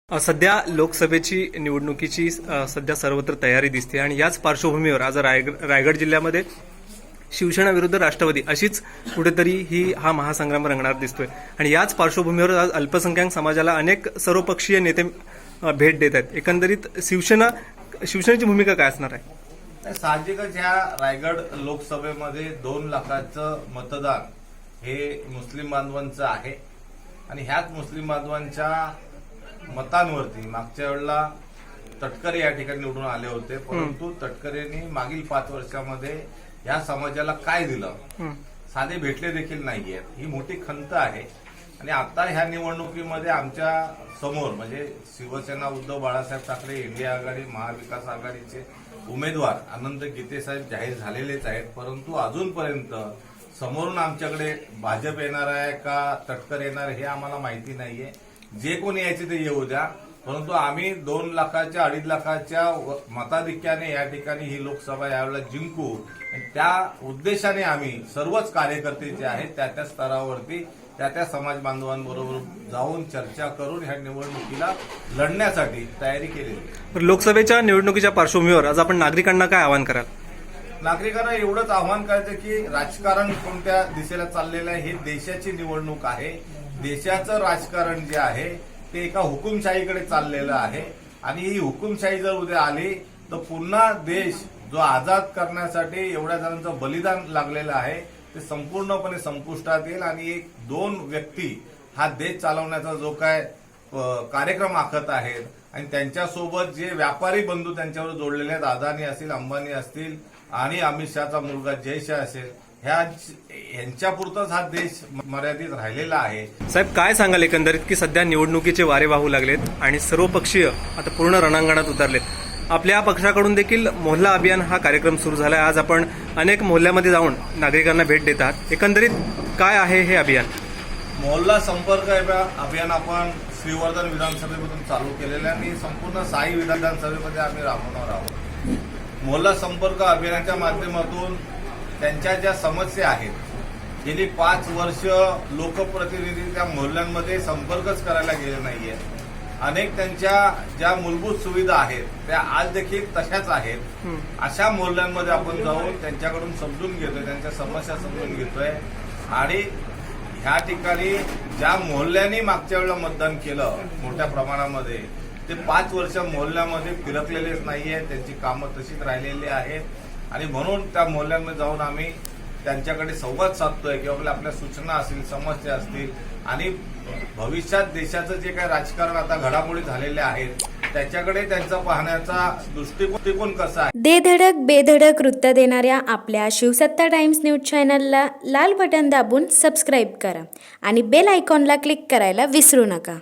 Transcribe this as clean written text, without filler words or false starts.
सध्या लोकसभेची निवडणुकीची सध्या सर्वत्र तयारी दिसते आणि याच पार्श्वभूमीवर आज रायगड जिल्ह्यामध्ये शिवसेना विरुद्ध राष्ट्रवादी अशीच कुठेतरी हा महासंग्राम रंगणार दिसतोय आणि याच पार्श्वभूमीवर आज अल्पसंख्याक समाजाला अनेक सर्वपक्षीय नेते भेट देत आहेत. एकंदरीत शिवसेनेची भूमिका काय असणार आहे? साहजिकच ह्या रायगड लोकसभेमध्ये 2 लाखाचं मतदान हे मुस्लिम बांधवांचं आहे आणि ह्याच मुस्लिम बांधवांच्या मतांवरती मागच्या वेळेला तटकरे या ठिकाणी निवडून आले होते, परंतु तटकरेंनी मागील 5 वर्षामध्ये या समाजाला काय दिलं साधे भेटले देखील नाहीयेत. ही मोठी खंत आहे आणि आता ह्या निवडणुकीमध्ये आमच्या समोर म्हणजे शिवसेना उद्धव बाळासाहेब ठाकरे इंडिया आघाडी महाविकास आघाडीचे उमेदवार अनंत गीते साहेब जाहीर झालेलेच आहेत, परंतु अजूनपर्यंत समोरून आमच्याकडे भाजप येणार आहे का तटकरे येणार हे आम्हाला माहिती नाहीये. जे कोणी यायचे ते येऊ द्या, परंतु आम्ही 2 लाखाच्या 2.5 लाखाच्या मताधिक्याने या ठिकाणी ही लोकसभा यावेळेला जिंकू. त्या उद्देशाने आम्ही सर्वच कार्यकर्ते जे आहेत त्या स्तरावरती त्या समाज बांधवांबरोबर जाऊन चर्चा करून ह्या निवडणुकीला लढण्यासाठी तयारी केली. लोकसभेच्या निवडणुकीच्या पार्श्वभूमीवर आज आपण नागरिकांना काय आवाहन कराल? नागरिकांना एवढंच आव्हान करायचं की राजकारण कोणत्या दिशेला चाललेलं आहे, हे देशाची निवडणूक आहे. देशाचं राजकारण जे आहे ते एका हुकुमशाहीकडे चाललेलं आहे आणि ही हुकुमशाही जर उद्या आली तर पुन्हा देश जो आझाद करण्यासाठी एवढ्या जणांचं बलिदान लागलेलं आहे ते संपूर्णपणे संपुष्टात येईल आणि 1-2 व्यक्ती हा देश चालवण्याचा जो काय कार्यक्रम आखत आहेत आणि त्यांच्यासोबत जे व्यापारी बंधू त्यांच्यावर जोडलेले आहेत, अदानी असतील, अंबानी असतील आणि अमित शहाचा मुलगा जय शाह असेल, यांच्यापुरताच हा देश मर्यादित राहिलेला आहे. साहेब, काय सांगाल एकंदरीत की सध्या निवडणुकीचे वारे वाहू लागलेत आणि सर्व पक्षीय आता पूर्ण रणांगणात उतरलेत. आपल्या पक्षाकडून देखील मोहल्ला अभियान हा कार्यक्रम सुरू झाला आहे. आज आपण अनेक मोहल्ल्यामध्ये जाऊन नागरिकांना भेट देतात. एकंदरीत काय आहे हे अभियान? मोहल्ला संपर्क अभियान आपण श्रीवर्धन विधानसभेमधून चालू केलेलं आहे आणि संपूर्ण 6 विधानसभेमध्ये आम्ही राबवणार आहोत. मोहल्ला संपर्क अभियानाच्या माध्यमातून त्यांच्या ज्या समस्या आहेत, गेली 5 वर्ष लोकप्रतिनिधी त्या मोहल्ल्यांमध्ये संपर्कच करायला गेले नाहीये. अनेक त्यांच्या ज्या मूलभूत सुविधा आहेत त्या आज देखील तशाच आहेत. अशा मोहल्ल्यांमध्ये आपण जाऊन त्यांच्याकडून समजून घेतोय, त्यांच्या समस्या समजून घेतोय आणि ह्या ठिकाणी ज्या मोहल्ल्यांनी मागच्या वेळेला मतदान केलं मोठ्या प्रमाणामध्ये ते 5 वर्ष मोहल्ल्यामध्ये फिरकलेलेच नाहीये, त्यांची कामं तशीच राहिलेली आहेत आणि म्हणून त्या मोहल्ल्यांमध्ये जाऊन आम्ही त्यांच्याकडे संवाद साधतोय की आपल्या सूचना असतील, समस्या असतील आणि भविष्यात देशाचं जे काही राजकारण आता घडामोडी झालेल्या आहेत त्याच्याकडे त्यांचा पाहण्याचा दृष्टिकोन कसा आहे. दे धडक बेधडक वृत्त देणाऱ्या आपल्या शिवसत्ता टाइम्स न्यूज चॅनलला लाल बटन दाबून सबस्क्राईब करा आणि बेल आयकॉनला क्लिक करायला विसरू नका.